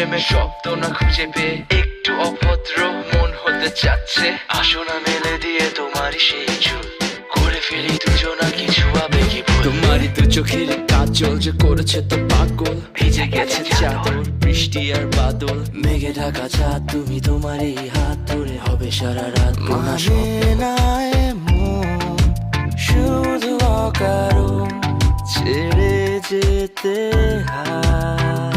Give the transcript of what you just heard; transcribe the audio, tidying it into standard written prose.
প্রেমে শব্দ না খুঁজে পেয়ে একটু অভদ্র মন হতে চাচ্ছে। আসো না মেলে দিয়ে তোমারই সেই চুল, করে ফেলি দুজনা কিছু আবেগী ভুল। তোমারই দু চোখের কাজল যে করেছে তো পাগল, ভিজে গেছে চাদর বৃষ্টি আর বাদল। মেঘে ঢাকা চাঁদ তুমি তোমারই হাত ধরে হবে সারা রাত। মানে না এমন শুধু অকারণ ছেড়ে যেতে হয়।